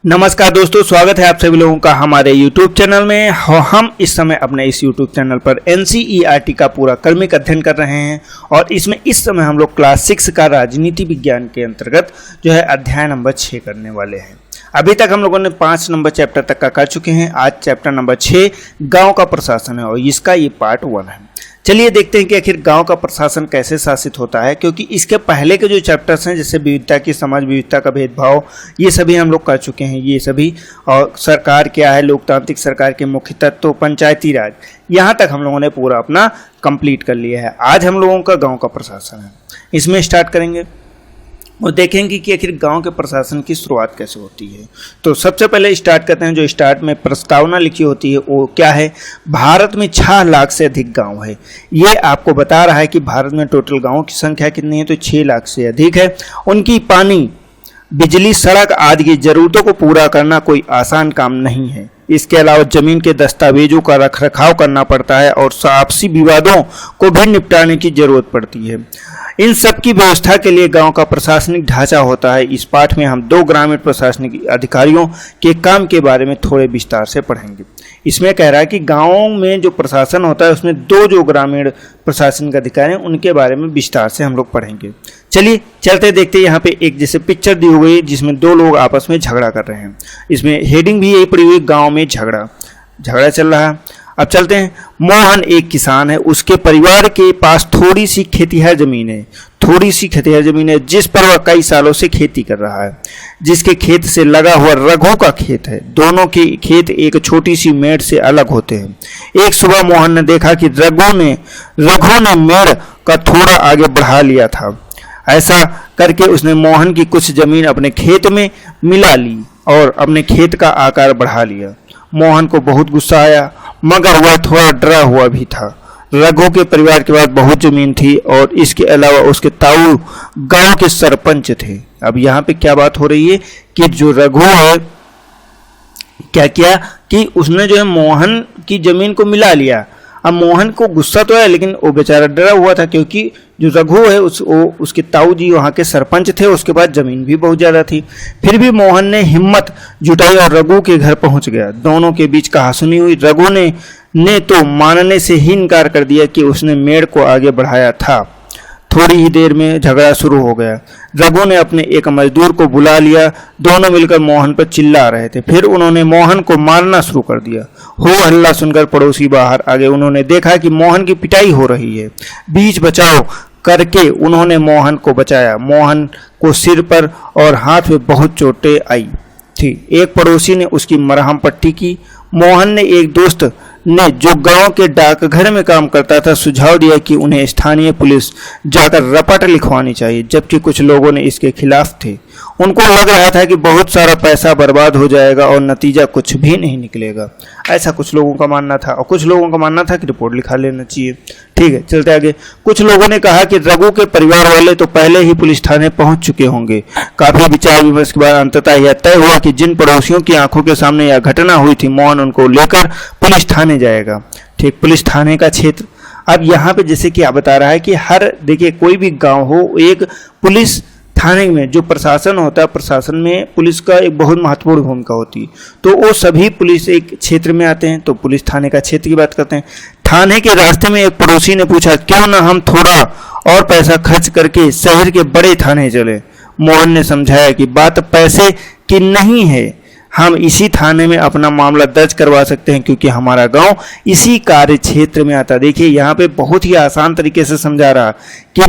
नमस्कार दोस्तों, स्वागत है आप सभी लोगों का हमारे YouTube चैनल में। हम इस समय अपने इस YouTube चैनल पर NCERT का पूरा क्रमिक अध्ययन कर रहे हैं और इसमें इस समय हम लोग क्लास 6 का राजनीति विज्ञान के अंतर्गत जो है अध्याय नंबर 6 करने वाले हैं। अभी तक हम लोगों ने 5 नंबर चैप्टर तक का कर चुके हैं। आज चैप्टर नंबर 6 गाँव का प्रशासन है और इसका ये पार्ट 1 है। चलिए देखते हैं कि आखिर गांव का प्रशासन कैसे शासित होता है, क्योंकि इसके पहले के जो चैप्टर्स हैं जैसे विविधता की समाज, विविधता का भेदभाव, ये सभी हम लोग कर चुके हैं ये सभी। और सरकार क्या है, लोकतांत्रिक सरकार के मुख्य तत्व, पंचायती राज, यहाँ तक हम लोगों ने पूरा अपना कंप्लीट कर लिया है। आज हम लोगों का गाँव का प्रशासन है, इसमें स्टार्ट करेंगे और देखेंगे कि आखिर गांव के प्रशासन की शुरुआत कैसे होती है। तो सबसे पहले स्टार्ट करते हैं, जो स्टार्ट में प्रस्तावना लिखी होती है वो क्या है। भारत में 6 लाख से अधिक गांव है। ये आपको बता रहा है कि भारत में टोटल गांवों की संख्या कितनी है, तो 6 लाख से अधिक है। उनकी पानी, बिजली, सड़क आदि की जरूरतों को पूरा करना कोई आसान काम नहीं है। इसके अलावा जमीन के दस्तावेजों का रखरखाव करना पड़ता है और आपसी विवादों को भी निपटाने की जरूरत पड़ती है। इन सब की व्यवस्था के लिए गांव का प्रशासनिक ढांचा होता है। इस पाठ में हम 2 ग्रामीण प्रशासनिक अधिकारियों के काम के बारे में थोड़े विस्तार से पढ़ेंगे। इसमें कह रहा है कि गांवों में जो प्रशासन होता है उसमें 2 जो ग्रामीण प्रशासनिक अधिकारी हैं उनके बारे में विस्तार से हम लोग पढ़ेंगे। चलिए चलते देखते हैं। यहाँ पे एक जैसे पिक्चर दी हुई है जिसमें 2 लोग आपस में झगड़ा कर रहे हैं। इसमें हेडिंग भी यही पड़ी हुई, गाँव में झगड़ा चल रहा है। अब चलते हैं। मोहन एक किसान है। उसके परिवार के पास थोड़ी सी खेतिहर जमीन है जिस पर वह कई सालों से खेती कर रहा है। जिसके खेत से लगा हुआ रघु का खेत है। दोनों के खेत एक छोटी सी मेड़ से अलग होते हैं। एक सुबह मोहन ने देखा कि रघु ने मेड़ का थोड़ा आगे बढ़ा लिया था। ऐसा करके उसने मोहन की कुछ जमीन अपने खेत में मिला ली और अपने खेत का आकार बढ़ा लिया। मोहन को बहुत गुस्सा आया, मगर वह थोड़ा डरा हुआ भी था। रघु के परिवार के पास बहुत जमीन थी और इसके अलावा उसके ताऊ गांव के सरपंच थे। अब यहाँ पे क्या बात हो रही है कि जो रघु है क्या किया कि उसने जो है मोहन की जमीन को मिला लिया। अब मोहन को गुस्सा तो है लेकिन वो बेचारा डरा हुआ था, क्योंकि जो रघु है उसके ताऊ जी वहाँ के सरपंच थे, उसके बाद जमीन भी बहुत ज़्यादा थी। फिर भी मोहन ने हिम्मत जुटाई और रघु के घर पहुँच गया। दोनों के बीच कहासुनी हुई। रघु ने तो मानने से ही इनकार कर दिया कि उसने मेड़ को आगे बढ़ाया था। थोड़ी ही देर में झगड़ा शुरू हो गया। रघु ने अपने एक मजदूर को बुला लिया। दोनों मिलकर मोहन पर चिल्ला रहे थे। फिर उन्होंने मोहन को मारना शुरू कर दिया। हो हल्ला सुनकर पड़ोसी बाहर आ गए। उन्होंने देखा कि मोहन की पिटाई हो रही है। बीच बचाव करके उन्होंने मोहन को बचाया। मोहन को सिर पर और हाथ में बहुत चोटें आई थी। एक पड़ोसी ने उसकी मरहम पट्टी की। मोहन ने एक दोस्त ने जो गांव के डाकघर में काम करता था सुझाव दिया कि उन्हें स्थानीय पुलिस जाकर रपट लिखवानी चाहिए, जबकि कुछ लोगों ने इसके खिलाफ थे। उनको लग रहा था कि बहुत सारा पैसा बर्बाद हो जाएगा और नतीजा कुछ भी नहीं निकलेगा। ऐसा कुछ लोगों का मानना था और कुछ लोगों का मानना था कि रिपोर्ट लिखा लेना चाहिए। ठीक है, चलते आगे। कुछ लोगों ने कहा कि रघु के परिवार वाले तो पहले ही पुलिस थाने पहुंच चुके होंगे। काफी विचार विमर्श के बाद अंततः यह तय हुआ कि जिन पड़ोसियों की आंखों के सामने यह घटना हुई थी, मोहन उनको लेकर पुलिस थाने जाएगा। ठीक, पुलिस थाने का क्षेत्र। अब यहाँ पे जैसे कि आप बता रहा है कि देखिए कोई भी गाँव हो, एक पुलिस थाने में जो प्रशासन होता है, प्रशासन में पुलिस का एक बहुत महत्वपूर्ण भूमिका होती है। तो वो सभी पुलिस एक क्षेत्र में आते हैं, तो पुलिस थाने का क्षेत्र की बात करते हैं। थाने के रास्ते में एक पड़ोसी ने पूछा, क्यों ना हम थोड़ा और पैसा खर्च करके शहर के बड़े थाने चले। मोहन ने समझाया कि बात पैसे की नहीं है, हम इसी थाने में अपना मामला दर्ज करवा सकते हैं क्योंकि हमारा गांव इसी कार्य क्षेत्र में आता। देखिए यहाँ पे बहुत ही आसान तरीके से समझा रहा कि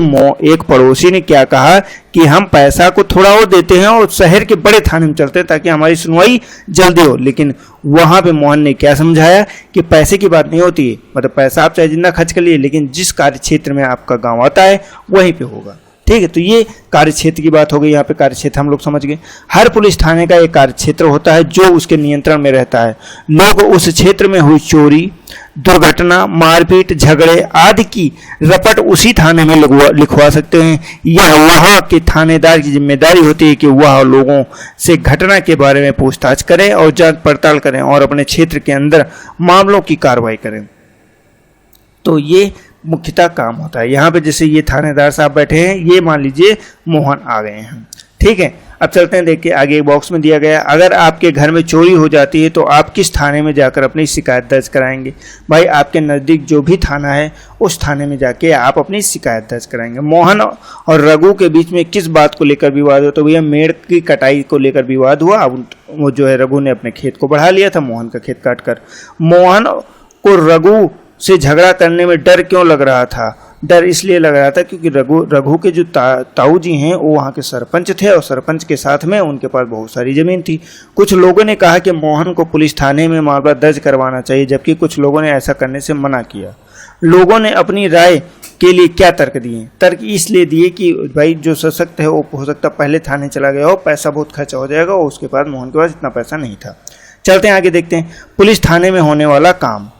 एक पड़ोसी ने क्या कहा कि हम पैसा को थोड़ा और देते हैं और शहर के बड़े थाने में चलते हैं ताकि हमारी सुनवाई जल्दी हो। लेकिन वहाँ पे मोहन ने क्या समझाया कि पैसे की बात नहीं होती है, मतलब पैसा आप चाहे जितना खर्च कर लिए, लेकिन जिस कार्य क्षेत्र में आपका गाँव आता है वहीं पर होगा। ठीक है, तो ये कार्य क्षेत्र की बात हो गई। यहाँ पे कार्य क्षेत्र हम लोग समझ गए। हर पुलिस थाने का एक कार्य क्षेत्र होता है जो उसके नियंत्रण में रहता है। लोग उस क्षेत्र में हुई चोरी, दुर्घटना, मारपीट, झगड़े आदि की रपट उसी थाने में लिखवा सकते हैं। यह वहाँ के थानेदार की जिम्मेदारी होती है कि वह लोगों से घटना के बारे में पूछताछ करें और जांच पड़ताल करें और अपने क्षेत्र के अंदर मामलों की कार्रवाई करें। तो ये मुख्यतः काम होता है। यहाँ पे जैसे ये थानेदार साहब बैठे हैं, ये मान लीजिए मोहन आ गए हैं। ठीक है, अब चलते हैं, देखिए आगे एक बॉक्स में दिया गया, अगर आपके घर में चोरी हो जाती है तो आप किस थाने में जाकर अपनी शिकायत दर्ज कराएंगे। भाई आपके नज़दीक जो भी थाना है उस थाने में जाके आप अपनी शिकायत दर्ज कराएंगे। मोहन और रघु के बीच में किस बात को लेकर विवाद हुआ, तो भैया मेड़ की कटाई को लेकर विवाद हुआ। अब वो जो है रघु ने अपने खेत को बढ़ा लिया था मोहन का खेत काट कर। मोहन को रघु से झगड़ा करने में डर क्यों लग रहा था, डर इसलिए लग रहा था क्योंकि रघु के जो ताऊ जी हैं वो वहाँ के सरपंच थे और सरपंच के साथ में उनके पास बहुत सारी ज़मीन थी। कुछ लोगों ने कहा कि मोहन को पुलिस थाने में मामला दर्ज करवाना चाहिए, जबकि कुछ लोगों ने ऐसा करने से मना किया। लोगों ने अपनी राय के लिए क्या तर्क दिए, तर्क इसलिए दिए कि भाई जो सशक्त है वो हो सकता पहले थाने चला गया हो, पैसा बहुत खर्चा हो जाएगा, और उसके बाद मोहन के पास इतना पैसा नहीं था। चलते हैं आगे देखते हैं, पुलिस थाने में होने वाला काम।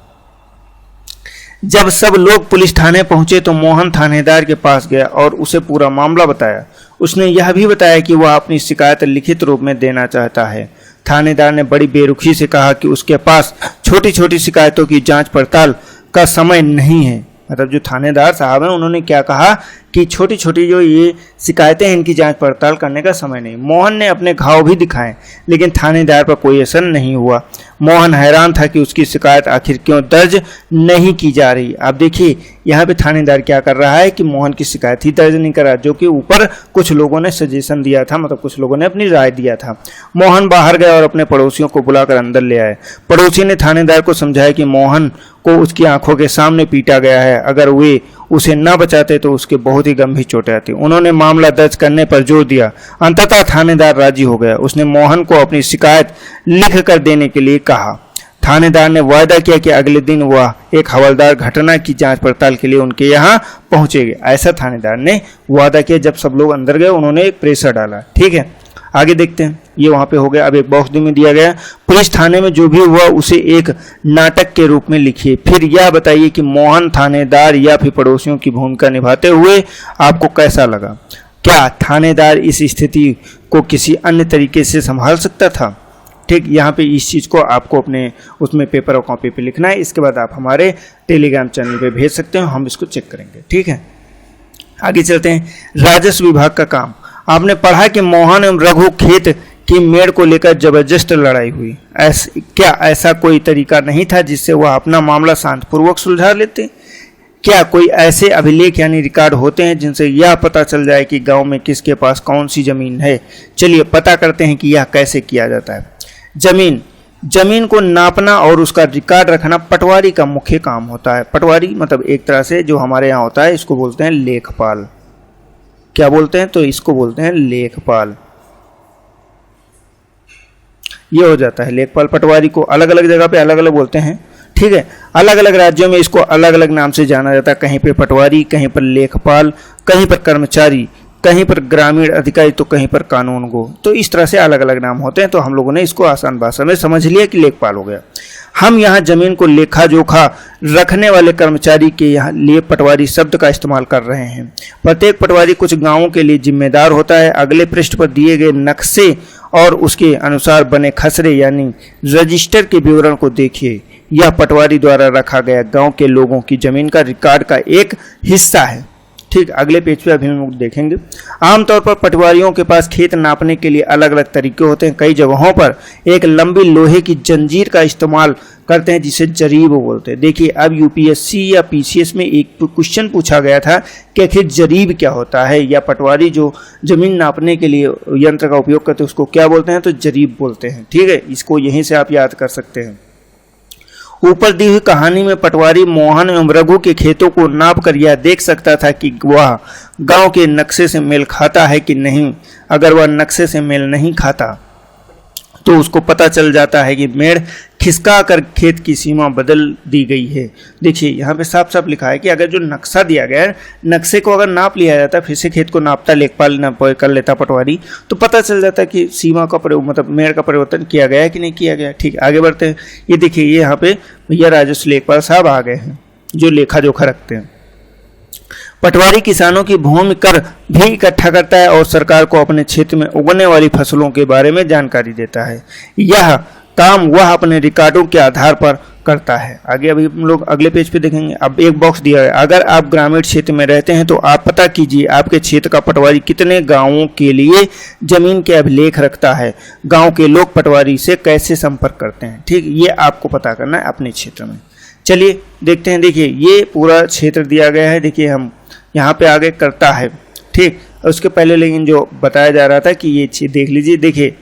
जब सब लोग पुलिस थाने पहुंचे तो मोहन थानेदार के पास गया और उसे पूरा मामला बताया। उसने यह भी बताया कि वह अपनी शिकायत लिखित रूप में देना चाहता है। थानेदार ने बड़ी बेरुखी से कहा कि उसके पास छोटी छोटी शिकायतों की जांच पड़ताल का समय नहीं है। मतलब जो थानेदार साहब हैं उन्होंने क्या कहा कि छोटी छोटी जो ये शिकायतें हैं इनकी जांच पड़ताल करने का समय नहीं। मोहन ने अपने घाव भी दिखाए लेकिन थानेदार पर कोई असर नहीं हुआ। मोहन हैरान था कि उसकी शिकायत आखिर क्यों दर्ज नहीं की जा रही। आप देखिए यहाँ पे थानेदार क्या कर रहा है कि मोहन की शिकायत ही दर्ज नहीं कर रहा, जो कि ऊपर कुछ लोगों ने सजेशन दिया था, मतलब कुछ लोगों ने अपनी राय दिया था। मोहन बाहर गया और अपने पड़ोसियों को बुलाकर अंदर ले आए। पड़ोसी ने थानेदार को समझाया कि मोहन को उसकी आंखों के सामने पीटा गया है, अगर वे उसे न बचाते तो उसके बहुत ही गंभीर चोटें आती। उन्होंने मामला दर्ज करने पर जोर दिया। अंततः थानेदार राजी हो गया। उसने मोहन को अपनी शिकायत लिख कर देने के लिए कहा। थानेदार ने वायदा किया कि अगले दिन वह एक हवलदार घटना की जांच पड़ताल के लिए उनके यहाँ पहुंचेंगे। ऐसा थानेदार ने वादा किया। जब सब लोग अंदर गए उन्होंने एक प्रेशर डाला। ठीक है, आगे देखते हैं। ये वहाँ पे हो गया। अब एक बॉक्स में दिया गया, पुलिस थाने में जो भी हुआ उसे एक नाटक के रूप में लिखिए। फिर यह बताइए कि मोहन थानेदार या फिर पड़ोसियों की भूमिका निभाते हुए आपको कैसा लगा। क्या थानेदार इस स्थिति को किसी अन्य तरीके से संभाल सकता था। ठीक, यहाँ पे इस चीज़ को आपको अपने उसमें पेपर और कॉपी पे लिखना है। इसके बाद आप हमारे टेलीग्राम चैनल पे भेज सकते हो, हम इसको चेक करेंगे। ठीक है, आगे चलते हैं। राजस्व विभाग का काम। आपने पढ़ा कि मोहन एवं रघु खेत की मेड़ को लेकर जबरदस्त लड़ाई हुई। क्या ऐसा कोई तरीका नहीं था जिससे वह अपना मामला शांतिपूर्वक सुलझा लेते। क्या कोई ऐसे अभिलेख यानी रिकॉर्ड होते हैं जिनसे यह पता चल जाए कि गांव में किसके पास कौन सी जमीन है। चलिए पता करते हैं कि यह कैसे किया जाता है। जमीन को नापना और उसका रिकॉर्ड रखना पटवारी का मुख्य काम होता है। पटवारी मतलब एक तरह से जो हमारे यहाँ होता है इसको बोलते हैं लेखपाल। क्या बोलते हैं, तो इसको बोलते हैं लेखपाल। ये हो जाता है लेखपाल। पटवारी को अलग अलग जगह पे अलग अलग बोलते हैं। ठीक है, अलग अलग राज्यों में इसको अलग अलग नाम से जाना जाता है। कहीं पे पटवारी, कहीं पर लेखपाल, कहीं पर कर्मचारी, कहीं पर ग्रामीण अधिकारी, तो कहीं पर कानूनगो। तो इस तरह से अलग अलग नाम होते हैं। तो हम लोगों ने इसको आसान भाषा में समझ लिया कि लेखपाल हो गया। हम यहाँ जमीन को लेखा जोखा रखने वाले कर्मचारी के यहाँ लिए पटवारी शब्द का इस्तेमाल कर रहे हैं। प्रत्येक पटवारी कुछ गांवों के लिए जिम्मेदार होता है। अगले पृष्ठ पर दिए गए नक्शे और उसके अनुसार बने खसरे यानी रजिस्टर के विवरण को देखिए। यह पटवारी द्वारा रखा गया गांव के लोगों की जमीन का रिकॉर्ड का एक हिस्सा है। ठीक, अगले पेज पे अभी हम लोग देखेंगे। आमतौर पर पटवारियों के पास खेत नापने के लिए अलग अलग तरीके होते हैं। कई जगहों पर एक लंबी लोहे की जंजीर का इस्तेमाल करते हैं जिसे जरीब बोलते हैं। देखिए, अब यूपीएससी या पीसीएस में एक क्वेश्चन पूछा गया था कि आखिर जरीब क्या होता है, या पटवारी जो जमीन नापने के लिए यंत्र का उपयोग करते हैं उसको क्या बोलते हैं, तो जरीब बोलते हैं। ठीक है, इसको यहीं से आप याद कर सकते हैं। ऊपर दी हुई कहानी में पटवारी मोहन एवं रघु के खेतों को नाप कर यह देख सकता था कि वह गांव के नक्शे से मेल खाता है कि नहीं। अगर वह नक्शे से मेल नहीं खाता तो उसको पता चल जाता है कि मेड़ खिसका कर खेत की सीमा बदल दी गई है। देखिए यहाँ पे साफ साफ लिखा है कि अगर जो नक्शा दिया गया है, नक्शे को अगर नाप लिया जाता, फिर से खेत को नापता लेखपाल कर लेता पटवारी, तो पता चल जाता कि सीमा का मतलब मेड़ का परिवर्तन किया गया है कि नहीं किया गया। ठीक, आगे बढ़ते हैं। ये देखिए, ये यहाँ पे भैया राजस्व लेखपाल साहब आ गए हैं जो लेखा जोखा रखते हैं। पटवारी किसानों की भूमि कर भी इकट्ठा करता है और सरकार को अपने क्षेत्र में उगने वाली फसलों के बारे में जानकारी देता है। यह काम वह अपने रिकॉर्डों के आधार पर करता है। आगे अभी हम लोग अगले पेज पे देखेंगे। अब एक बॉक्स दिया है, अगर आप ग्रामीण क्षेत्र में रहते हैं तो आप पता कीजिए आपके क्षेत्र का पटवारी कितने गांवों के लिए जमीन के अभिलेख रखता है, गांव के लोग पटवारी से कैसे संपर्क करते हैं। ठीक, ये आपको पता करना है अपने क्षेत्र में। चलिए देखते हैं। देखिए ये पूरा क्षेत्र दिया गया है। देखिए हम यहाँ पे आगे करता है। ठीक, उसके पहले लेकिन जो बताया जा रहा था कि ये देख लीजिए। देखिए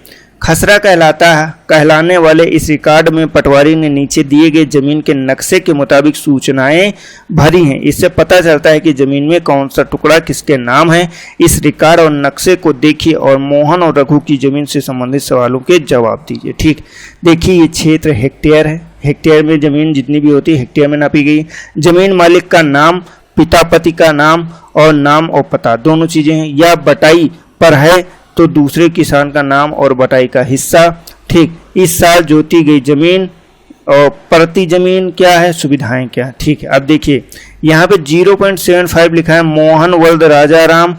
खसरा कहलाने वाले इस रिकॉर्ड में पटवारी ने नीचे दिए गए जमीन के नक्शे के मुताबिक सूचनाएं भरी हैं। इससे पता चलता है कि जमीन में कौन सा टुकड़ा किसके नाम है। इस रिकॉर्ड और नक्शे को देखिए और मोहन और रघु की जमीन से संबंधित सवालों के जवाब दीजिए। ठीक, देखिए ये क्षेत्र हेक्टेयर है। हेक्टेयर में जमीन जितनी भी होती है हेक्टेयर में नापी गई। जमीन मालिक का नाम, पिता पति का नाम और पता दोनों चीजें हैं। या बटाई पर है तो दूसरे किसान का नाम और बटाई का हिस्सा। ठीक, इस साल जोती गई जमीन और प्रति जमीन क्या है, सुविधाएं क्या। ठीक है, अब देखिए यहाँ पे 0.75 लिखा है। मोहन वल्द राजाराम,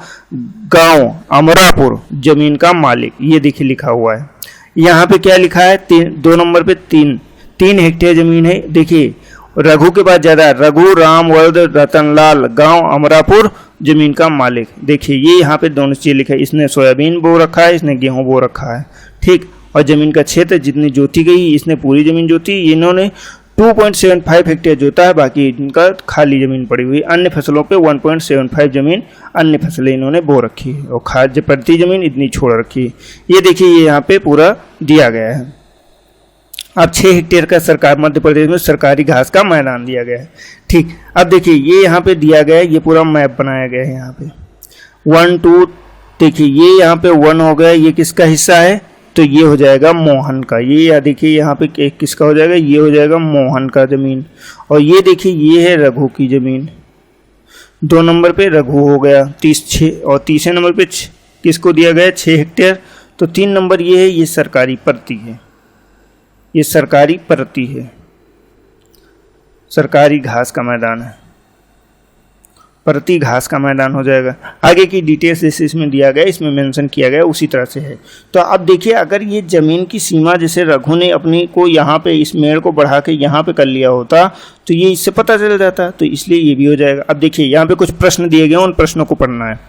गांव अमरापुर, जमीन का मालिक, ये देखिए लिखा हुआ है। यहाँ पे क्या लिखा है, 2 नंबर पे 3 हेक्टेयर जमीन है। देखिए रघु के बाद ज्यादा, रघु राम वल्द रतनलाल, गांव अमरापुर, जमीन का मालिक। देखिए ये यहाँ पे दोनों चीज़ लिखा है। इसने सोयाबीन बो रखा है, इसने गेहूं बो रखा है। ठीक, और जमीन का क्षेत्र जितनी जोती गई, इसने पूरी जमीन जोती, इन्होंने 2.75 हेक्टेयर जोता है, बाकी इनका खाली जमीन पड़ी हुई। अन्य फसलों पे 1.75 जमीन अन्य फसलें इन्होंने बो रखी है और खाद्य प्रति जमीन इतनी छोड़ रखी है। ये देखिए ये यहाँ पे पूरा दिया गया है। अब 6 हेक्टेयर का सरकार मध्य प्रदेश में सरकारी घास का मैदान दिया गया है। ठीक, अब देखिए ये यहाँ पे दिया गया है, ये पूरा मैप बनाया गया है। यहाँ पे 1 2 देखिए ये यहाँ पे 1 हो गया, ये किसका हिस्सा है, तो ये हो जाएगा मोहन का। ये या देखिए यहाँ पे किसका हो जाएगा, ये हो जाएगा मोहन का जमीन। और ये देखिए ये है रघु की जमीन। 2 नंबर पे रघु हो गया 36 और तीसरे नंबर पे किसको दिया गया 6 हेक्टेयर। तो 3 नंबर ये है, ये सरकारी प्रति है, ये सरकारी प्रति है, सरकारी घास का मैदान है, प्रति घास का मैदान हो जाएगा। आगे की डिटेल्स जैसे इसमें दिया गया, इसमें मेंशन किया गया उसी तरह से है। तो अब देखिए अगर ये जमीन की सीमा जैसे रघु ने अपनी को यहाँ पे इस मेड़ को बढ़ा के यहाँ पे कर लिया होता तो ये इससे पता चल जाता, तो इसलिए ये भी हो जाएगा। अब देखिए यहाँ पे कुछ प्रश्न दिए गए, उन प्रश्नों को पढ़ना है।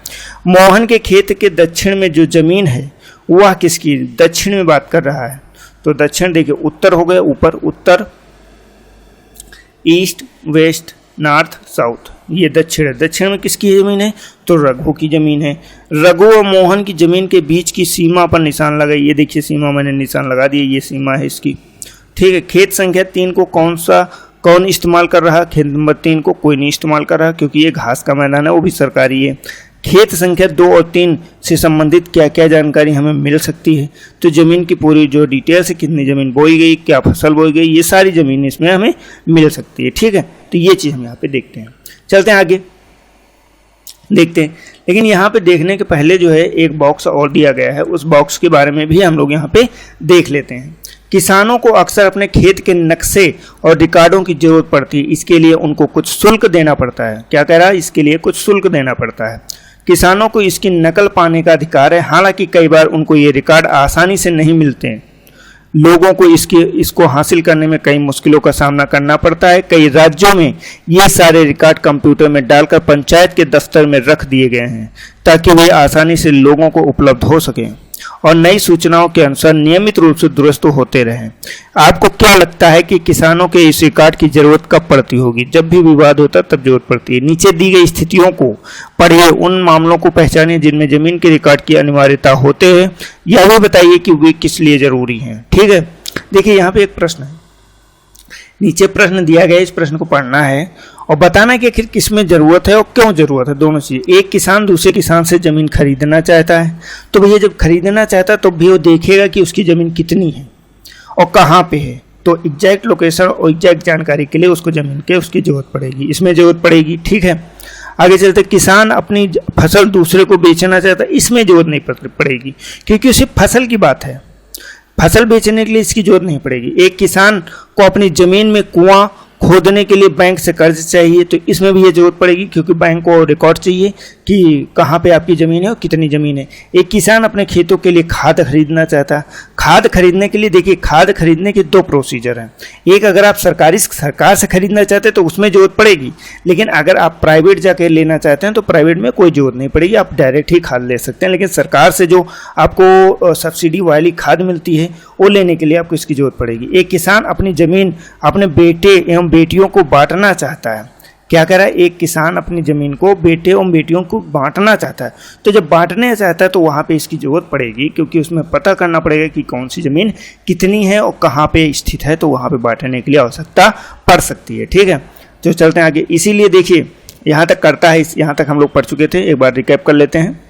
मोहन के खेत के दक्षिण में जो जमीन है वह किसकी, दक्षिण में बात कर रहा है। तो दक्षिण देखिए उत्तर हो गया, ऊपर उत्तर, ईस्ट वेस्ट नॉर्थ साउथ, ये दक्षिण है। दक्षिण में किसकी जमीन है, तो रघु की जमीन है। रघु और मोहन की जमीन के बीच की सीमा पर निशान लगाइए। ये देखिए सीमा मैंने निशान लगा दिया, ये सीमा है इसकी। ठीक है, खेत संख्या 3 को कौन इस्तेमाल कर रहा है, खेत नंबर 3 को कोई नहीं इस्तेमाल कर रहा क्योंकि ये घास का मैदान है, वो भी सरकारी है। खेत संख्या 2 और 3 से संबंधित क्या क्या जानकारी हमें मिल सकती है, तो ज़मीन की पूरी जो डिटेल्स है, कितनी ज़मीन बोई गई, क्या फसल बोई गई, ये सारी ज़मीन इसमें हमें मिल सकती है। ठीक है, तो ये चीज़ हम यहाँ पे देखते हैं। चलते हैं आगे देखते हैं। लेकिन यहाँ पे देखने के पहले जो है एक बॉक्स और दिया गया है, उस बॉक्स के बारे में भी हम लोग यहाँ पे देख लेते हैं। किसानों को अक्सर अपने खेत के नक्शे और रिकॉर्डों की जरूरत पड़ती है, इसके लिए उनको कुछ शुल्क देना पड़ता है। क्या कह रहा है, इसके लिए कुछ शुल्क देना पड़ता है। किसानों को इसकी नकल पाने का अधिकार है, हालांकि कई बार उनको ये रिकॉर्ड आसानी से नहीं मिलते हैं। लोगों को इसको हासिल करने में कई मुश्किलों का सामना करना पड़ता है। कई राज्यों में ये सारे रिकॉर्ड कंप्यूटर में डालकर पंचायत के दफ्तर में रख दिए गए हैं ताकि वे आसानी से लोगों को उपलब्ध हो सकें और नई सूचनाओं के अनुसार नियमित रूप से दुरुस्त होते रहें। आपको क्या लगता है कि किसानों के इस रिकॉर्ड की जरूरत कब पड़ती होगी? जब भी विवाद होता है तब जरूरत पड़ती है। नीचे दी गई स्थितियों को पढ़िए, उन मामलों को पहचानिए जिनमें जमीन के रिकॉर्ड की अनिवार्यता होते हैं। यह भी बताइए कि वे किस लिए जरूरी हैं। ठीक है, देखिए यहाँ पे एक प्रश्न है, नीचे प्रश्न दिया गया, इस प्रश्न को पढ़ना है और बताना कि आखिर किस में ज़रूरत है और क्यों ज़रूरत है। दोनों चीज़। एक किसान दूसरे किसान से ज़मीन खरीदना चाहता है, तो भैया जब खरीदना चाहता है तो भी वो देखेगा कि उसकी ज़मीन कितनी है और कहाँ पे है। तो एग्जैक्ट लोकेशन और एग्जैक्ट जानकारी के लिए उसको ज़मीन के उसकी ज़रूरत पड़ेगी, इसमें ज़रूरत पड़ेगी। ठीक है, आगे चलते। किसान अपनी फसल दूसरे को बेचना चाहता है, इसमें ज़रूरत नहीं पड़ेगी क्योंकि सिर्फ फसल की बात है, फसल बेचने के लिए इसकी जरूरत नहीं पड़ेगी। एक किसान को अपनी ज़मीन में कुआं खोदने के लिए बैंक से कर्ज चाहिए, तो इसमें भी ये जरूरत पड़ेगी क्योंकि बैंक को रिकॉर्ड चाहिए कि कहाँ पे आपकी ज़मीन है और कितनी ज़मीन है। एक किसान अपने खेतों के लिए खाद खरीदना चाहता है, खाद खरीदने के लिए देखिए, खाद खरीदने के दो प्रोसीजर हैं। एक, अगर आप सरकार से खरीदना चाहते हैं तो उसमें जरूरत पड़ेगी, लेकिन अगर आप प्राइवेट जाके लेना चाहते हैं तो प्राइवेट में कोई जरूरत नहीं पड़ेगी, आप डायरेक्ट ही खाद ले सकते हैं। लेकिन सरकार से जो आपको सब्सिडी वाली खाद मिलती है वो लेने के लिए आपको इसकी जरूरत पड़ेगी। एक किसान अपनी ज़मीन अपने बेटे एवं बेटियों को बांटना चाहता है। क्या कह रहा है? एक किसान अपनी ज़मीन को बेटे एवं बेटियों को बांटना चाहता है। तो जब बांटने चाहता है तो वहाँ पे इसकी ज़रूरत पड़ेगी, क्योंकि उसमें पता करना पड़ेगा कि कौन सी ज़मीन कितनी है और कहाँ पे स्थित है, तो वहाँ पे बांटने के लिए आवश्यकता पड़ सकती है। ठीक है, तो चलते हैं आगे। इसीलिए देखिए यहाँ तक करता है, यहाँ तक हम लोग पढ़ चुके थे, एक बार रिकैप कर लेते हैं।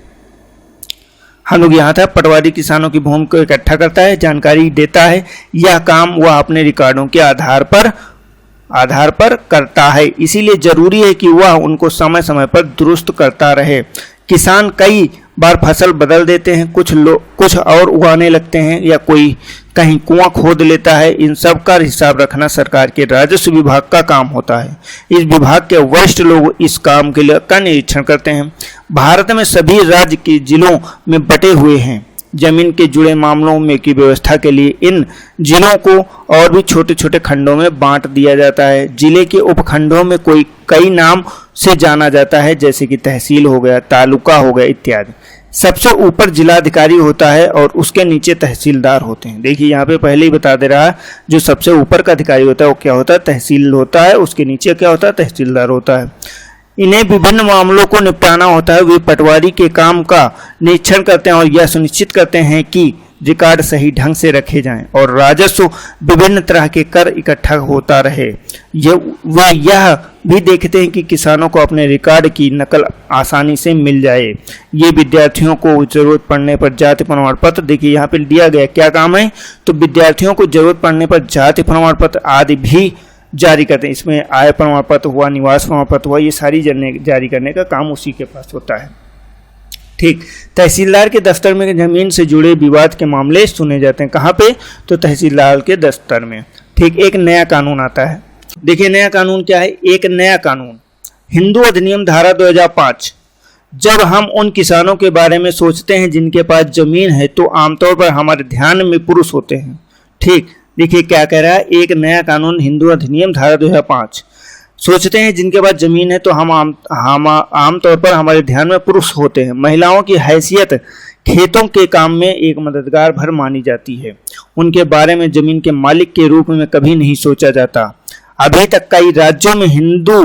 हम लोग यहाँ था, पटवारी किसानों की भूमि को इकट्ठा करता है, जानकारी देता है। यह काम वह अपने रिकॉर्डों के आधार पर करता है, इसीलिए जरूरी है कि वह उनको समय समय पर दुरुस्त करता रहे। किसान कई बार फसल बदल देते हैं, कुछ और उगाने लगते हैं, या कोई कहीं कुआं खोद लेता है। इन सब का हिसाब रखना सरकार के राजस्व विभाग का काम होता है। इस विभाग के वरिष्ठ लोग इस काम के लिए का निरीक्षण करते हैं। भारत में सभी राज्य के जिलों में बटे हुए हैं। जमीन के जुड़े मामलों में की व्यवस्था के लिए इन जिलों को और भी छोटे छोटे खंडों में बांट दिया जाता है। जिले के उपखंडों में कई नाम से जाना जाता है, जैसे कि तहसील हो गया, तालुका हो गया इत्यादि। सबसे ऊपर जिलाधिकारी होता है और उसके नीचे तहसीलदार होते हैं। देखिए यहाँ पे पहले ही बता दे रहा है, जो सबसे ऊपर का अधिकारी होता है वो क्या होता है? तहसील होता है, उसके नीचे क्या होता है? तहसीलदार होता है। इन्हें विभिन्न मामलों को निपटाना होता है। वे पटवारी के काम का निरीक्षण करते हैं और यह सुनिश्चित करते हैं कि रिकॉर्ड सही ढंग से रखे जाएं और राजस्व विभिन्न तरह के कर इकट्ठा होता रहे। वे यह भी देखते हैं कि किसानों को अपने रिकॉर्ड की नकल आसानी से मिल जाए। ये विद्यार्थियों को जरूरत पड़ने पर जाति प्रमाण पत्र, देखिए यहाँ पे दिया गया क्या काम है, तो विद्यार्थियों को जरूरत पड़ने पर जाति प्रमाण पत्र आदि भी जारी करते हैं। इसमें आय प्रमाण पत्र हुआ, निवास प्रमाण पत्र हुआ, ये सारी जारी करने का काम उसी के पास होता है। ठीक, तहसीलदार के दफ्तर में जमीन से जुड़े विवाद के मामले सुने जाते हैं। कहाँ पे? तो तहसीलदार के दफ्तर में। ठीक, एक नया कानून आता है। देखिए नया कानून क्या है? एक नया कानून, हिंदू अधिनियम धारा 2005। जब हम उन किसानों के बारे में सोचते हैं जिनके पास जमीन है तो आमतौर पर हमारे ध्यान में पुरुष होते हैं। ठीक, देखिए क्या कह रहा है? एक नया कानून, हिंदू अधिनियम धारा 2005। सोचते हैं जिनके पास जमीन है तो हम आमतौर पर हमारे ध्यान में पुरुष होते हैं। महिलाओं की हैसियत खेतों के काम में एक मददगार भर मानी जाती है। उनके बारे में जमीन के मालिक के रूप में कभी नहीं सोचा जाता। अभी तक कई राज्यों में हिंदू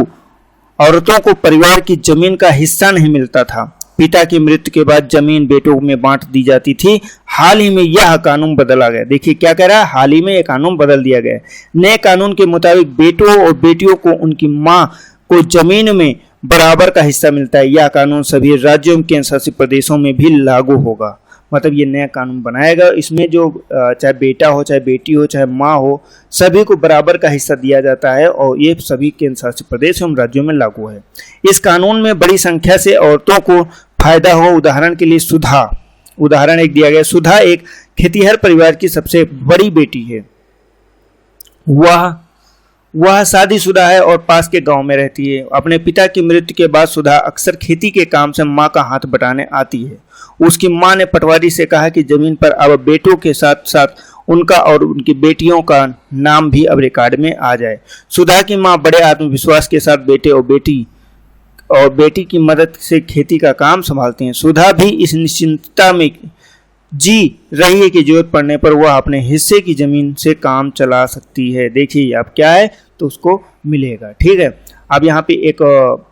औरतों को परिवार की जमीन का हिस्सा नहीं मिलता था। पिता की मृत्यु के बाद जमीन बेटों में बांट दी जाती थी। हाल ही में यह कानून बदला गया। देखिए क्या कह रहा है? हाल ही में यह कानून बदल दिया गया। नए कानून के मुताबिक बेटों और बेटियों को उनकी मां को जमीन में बराबर का हिस्सा मिलता है। यह कानून सभी राज्यों के केंद्र शासित प्रदेशों में भी लागू होगा। मतलब ये नया कानून बनाएगा, इसमें जो चाहे बेटा हो, चाहे बेटी हो, चाहे माँ हो, सभी को बराबर का हिस्सा दिया जाता है और ये सभी केंद्र शासित प्रदेश एवं राज्यों में लागू है। इस कानून में बड़ी संख्या से औरतों को फायदा हो। उदाहरण के लिए सुधा, उदाहरण एक दिया गया। सुधा एक खेतीहर परिवार की सबसे बड़ी बेटी है। वह शादीशुदा है और पास के गांव में रहती है। अपने पिता की मृत्यु के बाद सुधा अक्सर खेती के काम से मां का हाथ बटाने आती है। उसकी मां ने पटवारी से कहा कि जमीन पर अब बेटों के साथ साथ उनका और उनकी बेटियों का नाम भी अब रिकॉर्ड में आ जाए। सुधा की मां बड़े आत्मविश्वास के साथ बेटे और बेटी की मदद से खेती का काम संभालती हैं। सुधा भी इस निश्चिंतता में जी रही है कि जरूरत पड़ने पर वह अपने हिस्से की जमीन से काम चला सकती है। देखिए अब क्या है तो उसको मिलेगा। ठीक है, अब यहाँ पे एक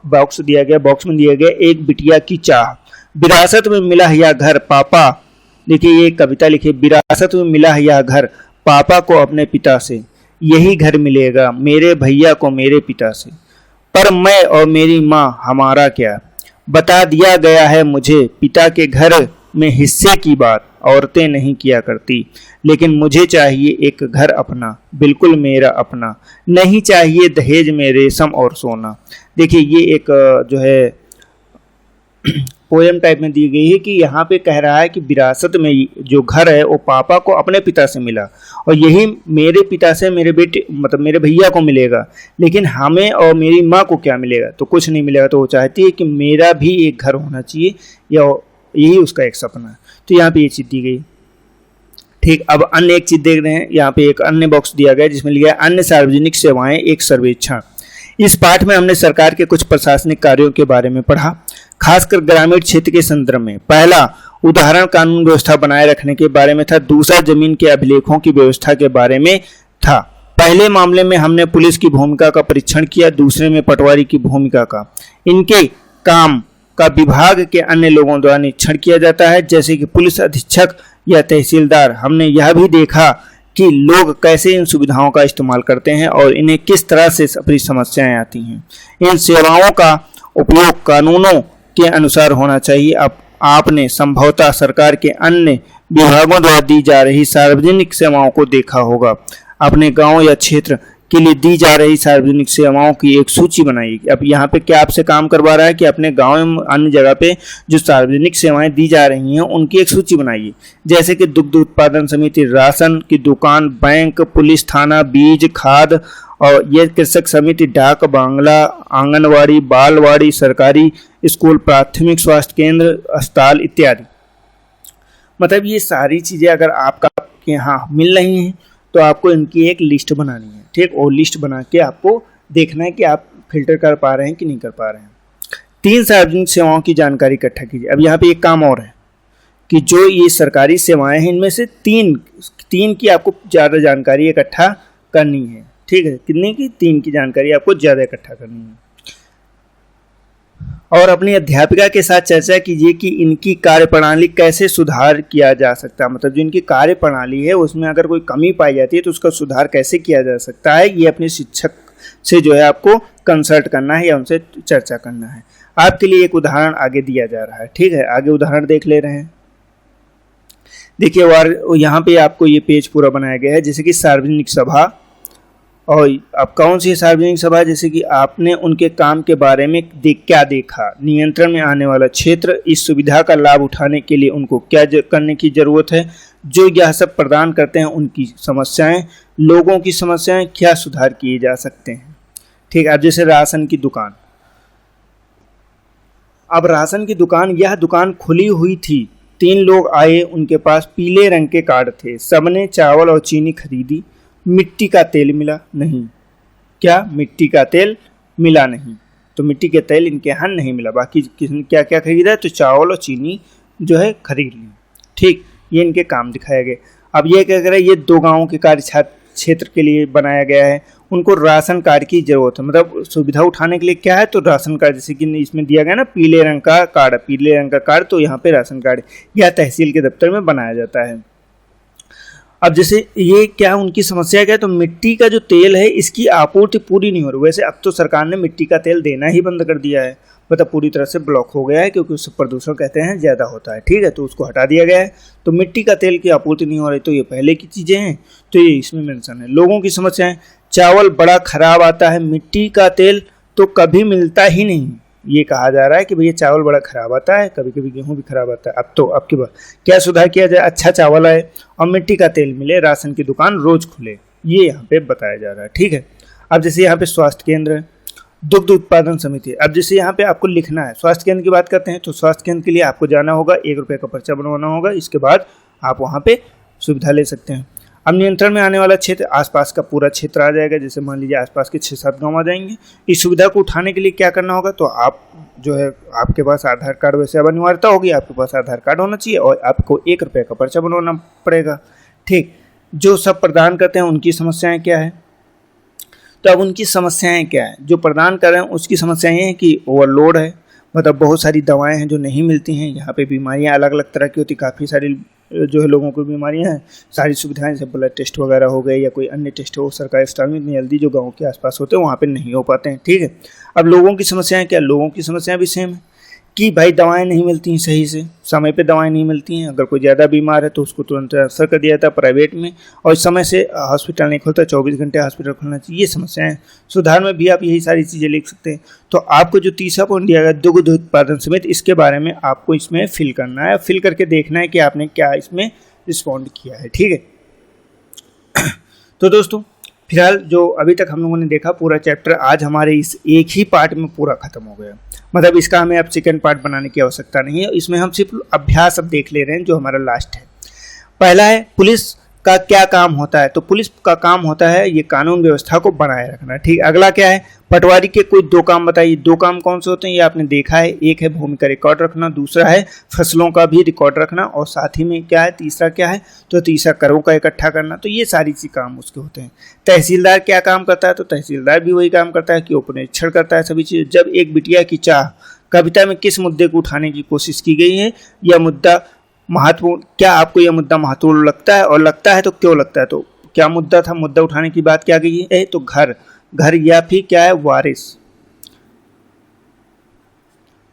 बॉक्स दिया गया, बॉक्स में दिया गया एक बिटिया की चाह। विरासत में मिला यह घर पापा, देखिए ये कविता लिखी, विरासत में मिला यह घर पापा को अपने पिता से, यही घर मिलेगा मेरे भैया को मेरे पिता से। पर मैं और मेरी माँ हमारा क्या, बता दिया गया है मुझे पिता के घर में हिस्से की बात औरतें नहीं किया करती। लेकिन मुझे चाहिए एक घर अपना, बिल्कुल मेरा अपना, नहीं चाहिए दहेज में रेशम और सोना। देखिए ये एक जो है पोएम टाइप में दी गई है कि यहाँ पे कह रहा है कि विरासत में जो घर है वो पापा को अपने पिता से मिला और यही मेरे पिता से मेरे बेटे मतलब मेरे भैया को मिलेगा, लेकिन हमें और मेरी माँ को क्या मिलेगा, तो कुछ नहीं मिलेगा। तो वो चाहती है कि मेरा भी एक घर होना चाहिए, या यही उसका एक सपना है। तो यहाँ पे ये चीज़ दी गई। ठीक, अब अन्य एक चीज देख रहे हैं, यहाँ पे एक अन्य बॉक्स दिया गया है जिसमें लिखा है अन्य सार्वजनिक सेवाएं एक सर्वेक्षण। इस पाठ में हमने सरकार के कुछ प्रशासनिक कार्यों के बारे में पढ़ा, खासकर ग्रामीण क्षेत्र के संदर्भ में। पहला उदाहरण कानून व्यवस्था बनाए रखने के बारे में था, दूसरा जमीन के अभिलेखों की व्यवस्था के बारे में था। पहले मामले में हमने पुलिस की भूमिका का परीक्षण किया, दूसरे में पटवारी की भूमिका का। इनके काम का विभाग के अन्य लोगों द्वारा निरीक्षण किया जाता है, जैसे कि पुलिस अधीक्षक या तहसीलदार। हमने यह भी देखा कि लोग कैसे इन सुविधाओं का इस्तेमाल करते हैं और इन्हें किस तरह से अपनी समस्याएं आती हैं। इन सेवाओं का उपयोग कानूनों के अनुसार होना चाहिए। अब आपने संभवतः सरकार के अन्य विभागों द्वारा दी जा रही सार्वजनिक सेवाओं को देखा होगा। अपने गांव या क्षेत्र के लिए दी जा रही सार्वजनिक सेवाओं की एक सूची बनाइए। अब यहाँ पे क्या आपसे काम करवा रहा है कि अपने गांव एवं अन्य जगह पे जो सार्वजनिक सेवाएं दी जा रही हैं उनकी एक सूची बनाइए, जैसे कि दुग्ध उत्पादन समिति, राशन की दुकान, बैंक, पुलिस थाना, बीज, खाद और ये कृषक समिति, डाक बांग्ला, आंगनवाड़ी, बालवाड़ी, सरकारी स्कूल, प्राथमिक स्वास्थ्य केंद्र, अस्पताल इत्यादि। मतलब ये सारी चीज़ें अगर आपका यहाँ मिल रही हैं तो आपको इनकी एक लिस्ट बनानी है, ठीक। और लिस्ट बना के आपको देखना है कि आप फिल्टर कर पा रहे हैं कि नहीं कर पा रहे हैं। 3 सार्वजनिक सेवाओं की जानकारी इकट्ठा कीजिए। अब यहाँ पे एक काम और है कि जो ये सरकारी सेवाएं हैं इनमें से तीन की आपको ज़्यादा जानकारी इकट्ठा करनी है, ठीक है। कितने की? 3 की जानकारी आपको ज़्यादा इकट्ठा करनी है। और अपनी अध्यापिका के साथ चर्चा कीजिए कि इनकी कार्यप्रणाली कैसे सुधार किया जा सकता है। मतलब जो इनकी कार्यप्रणाली है उसमें अगर कोई कमी पाई जाती है तो उसका सुधार कैसे किया जा सकता है, ये अपने शिक्षक से जो है आपको कंसल्ट करना है या उनसे चर्चा करना है। आपके लिए एक उदाहरण आगे दिया जा रहा है, ठीक है। आगे उदाहरण देख ले रहे हैं। देखिए और यहाँ पे आपको ये पेज पूरा बनाया गया है, जैसे कि सार्वजनिक सभा। और अब कौन सी सार्वजनिक सभा? जैसे कि आपने उनके काम के बारे में क्या देखा, नियंत्रण में आने वाला क्षेत्र, इस सुविधा का लाभ उठाने के लिए उनको क्या करने की ज़रूरत है, जो यह सब प्रदान करते हैं उनकी समस्याएं, लोगों की समस्याएं, क्या सुधार किए जा सकते हैं, ठीक है। अब जैसे राशन की दुकान, अब राशन की दुकान, यह दुकान खुली हुई थी। 3 लोग आए, उनके पास पीले रंग के कार्ड थे, सबने चावल और चीनी खरीदी। मिट्टी का तेल मिला नहीं। क्या? मिट्टी का तेल मिला नहीं। तो मिट्टी के तेल इनके यहाँ नहीं मिला। बाकी किसने क्या क्या खरीदा है? तो चावल और चीनी जो है खरीद ली, ठीक। ये इनके काम दिखाया गया। अब ये क्या कर रहा है, ये 2 गाँवों के कार्य क्षेत्र के लिए बनाया गया है। उनको राशन कार्ड की जरूरत है, मतलब सुविधा उठाने के लिए क्या है, तो राशन कार्ड। जैसे कि इसमें दिया गया ना पीले रंग का कार्ड, पीले रंग का कार्ड, तो यहाँ पे राशन कार्ड यह तहसील के दफ्तर में बनाया जाता है। अब जैसे ये क्या उनकी समस्या क्या है, तो मिट्टी का जो तेल है इसकी आपूर्ति पूरी नहीं हो रही। वैसे अब तो सरकार ने मिट्टी का तेल देना ही बंद कर दिया है, मतलब पूरी तरह से ब्लॉक हो गया है, क्योंकि उससे प्रदूषण कहते हैं ज़्यादा होता है, ठीक है। तो उसको हटा दिया गया है। तो मिट्टी का तेल की आपूर्ति नहीं हो रही, तो ये पहले की चीज़ें हैं, तो ये इसमें मेंशन है। लोगों की समस्याएं, चावल बड़ा खराब आता है, मिट्टी का तेल तो कभी मिलता ही नहीं। ये कहा जा रहा है कि भैया चावल बड़ा खराब आता है, कभी कभी गेहूं भी खराब आता है। अब की बात क्या सुधार किया जाए, अच्छा चावल आए और मिट्टी का तेल मिले, राशन की दुकान रोज खुले, ये यहाँ पे बताया जा रहा है, ठीक है। अब जैसे यहाँ पे स्वास्थ्य केंद्र है, दुग्ध उत्पादन समिति। अब जैसे यहाँ पे आपको लिखना है, स्वास्थ्य केंद्र की बात करते हैं तो स्वास्थ्य केंद्र के लिए आपको जाना होगा, 1 रुपये का पर्चा बनवाना होगा, इसके बाद आप वहाँ पे सुविधा ले सकते हैं। अब नियंत्रण में आने वाला क्षेत्र, आसपास का पूरा क्षेत्र आ जाएगा। जैसे मान लीजिए आसपास के 6-7 गांव आ जाएंगे। इस सुविधा को उठाने के लिए क्या करना होगा, तो आप जो है आपके पास आधार कार्ड, वैसे अब अनिवार्यता होगी, आपके पास आधार कार्ड होना चाहिए और आपको 1 रुपये का पर्चा बनवाना पड़ेगा, ठीक। जो सब प्रदान करते हैं उनकी समस्याएं क्या है, तो अब उनकी समस्याएं क्या है, जो प्रदान कर रहे हैं उसकी समस्याएं हैं कि ओवरलोड है, मतलब बहुत सारी दवाएं हैं जो नहीं मिलती हैं। यहाँ पे बीमारियाँ अलग अलग तरह की होती, काफ़ी सारी जो है लोगों को बीमारियां हैं। सारी सुविधाएं जैसे ब्लड टेस्ट वगैरह हो गए या कोई अन्य टेस्ट हो, सरकारी अस्पताल में इतनी जल्दी जो गांव के आसपास होते हैं वहाँ पे नहीं हो पाते हैं, ठीक है। अब लोगों की समस्याएं क्या, लोगों की समस्याएं भी सेम है कि भाई दवाएं नहीं मिलती हैं सही से, समय पे दवाएं नहीं मिलती हैं। अगर कोई ज़्यादा बीमार है तो उसको तुरंत ट्रांसफर कर दिया जाता है प्राइवेट में, और समय से हॉस्पिटल नहीं खुलता, 24 घंटे हॉस्पिटल खुलना चाहिए। ये समस्याएं सुधार में भी आप यही सारी चीज़ें लिख सकते हैं। तो आपको जो तीसरा पॉइंट दिया गया दुग्ध उत्पादन समिति, इसके बारे में आपको इसमें फिल करना है, फिल करके देखना है कि आपने क्या इसमें रिस्पॉन्ड किया है, ठीक है। तो दोस्तों फिलहाल जो अभी तक हम लोगों ने देखा पूरा चैप्टर आज हमारे इस एक ही पार्ट में पूरा खत्म हो गया। मतलब इसका हमें अब सेकंड पार्ट बनाने की आवश्यकता नहीं है, इसमें हम सिर्फ अभ्यास अब देख ले रहे हैं जो हमारा लास्ट है। पहला है पुलिस का क्या काम होता है, तो पुलिस का काम होता है ये कानून व्यवस्था को बनाए रखना। ठीक, अगला क्या है, पटवारी के कोई दो काम बताइए। दो काम कौन से होते हैं ये आपने देखा है, एक है भूमि का रिकॉर्ड रखना, दूसरा है फसलों का भी रिकॉर्ड रखना, और साथ ही में क्या है, तीसरा क्या है, तो तीसरा करों का इकट्ठा करना। तो ये सारी चीज काम उसके होते हैं। तहसीलदार क्या काम करता है, तो तहसीलदार भी वही काम करता है कि उपनिरीक्षण करता है सभी चीज। जब एक बिटिया की चाह कविता में किस मुद्दे को उठाने की कोशिश की गई है, यह मुद्दा महत्वपूर्ण, क्या आपको यह मुद्दा महत्वपूर्ण लगता है, और लगता है तो क्यों लगता है, तो क्या मुद्दा था, मुद्दा उठाने की बात क्या गई है, तो घर या फिर क्या है, वारिस।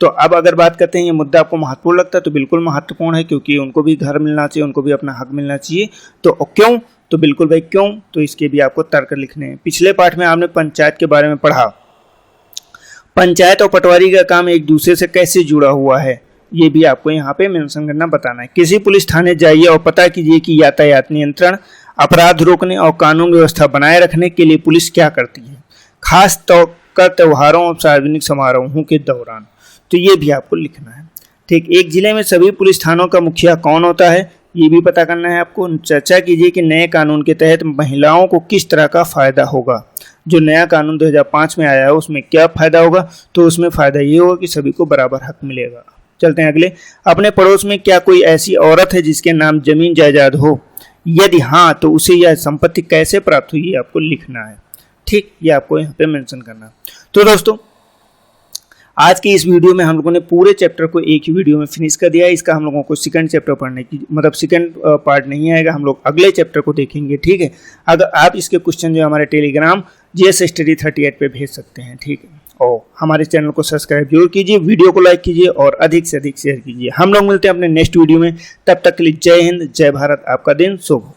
तो अब अगर बात करते हैं ये मुद्दा आपको महत्वपूर्ण लगता है, तो बिल्कुल महत्वपूर्ण है, क्योंकि उनको भी घर मिलना चाहिए, उनको भी अपना हक मिलना चाहिए। तो क्यों, तो बिल्कुल भाई क्यों, तो इसके भी आपको तर्क लिखने हैं। पिछले पाठ में आपने पंचायत के बारे में पढ़ा, पंचायत और पटवारी का काम एक दूसरे से कैसे जुड़ा हुआ है, ये भी आपको यहाँ पे मेंशन करना, बताना है। किसी पुलिस थाने जाइए और पता कीजिए कि यातायात नियंत्रण, अपराध रोकने और कानून व्यवस्था बनाए रखने के लिए पुलिस क्या करती है, खास तौर पर त्योहारों और सार्वजनिक समारोहों के दौरान। तो ये भी आपको लिखना है। ठीक, एक जिले में सभी पुलिस थानों का मुखिया कौन होता है, ये भी पता करना है आपको। चर्चा कीजिए कि नए कानून के तहत महिलाओं को किस तरह का फायदा होगा। जो नया कानून 2005 में आया है उसमें क्या फायदा होगा, तो उसमें फायदा ये होगा कि सभी को बराबर हक मिलेगा। चलते हैं अगले, अपने पड़ोस में क्या कोई ऐसी औरत है जिसके नाम जमीन जायदाद हो, यदि हाँ तो उसे यह संपत्ति कैसे प्राप्त हुई, ये आपको लिखना है। ठीक, ये आपको यहाँ पे मेंशन करना। तो दोस्तों आज की इस वीडियो में हम लोगों ने पूरे चैप्टर को एक ही वीडियो में फिनिश कर दिया है। इसका हम लोगों को सेकंड चैप्टर पढ़ने की, मतलब सेकंड पार्ट नहीं आएगा, हम लोग अगले चैप्टर को देखेंगे। ठीक है, अगर आप इसके क्वेश्चन जो हमारे टेलीग्राम GS Study 38 पे भेज सकते हैं। ठीक है, और हमारे चैनल को सब्सक्राइब जरूर कीजिए, वीडियो को लाइक कीजिए और अधिक से अधिक शेयर कीजिए। हम लोग मिलते हैं अपने नेक्स्ट वीडियो में, तब तक के लिए जय हिंद, जय भारत, आपका दिन शुभ हो।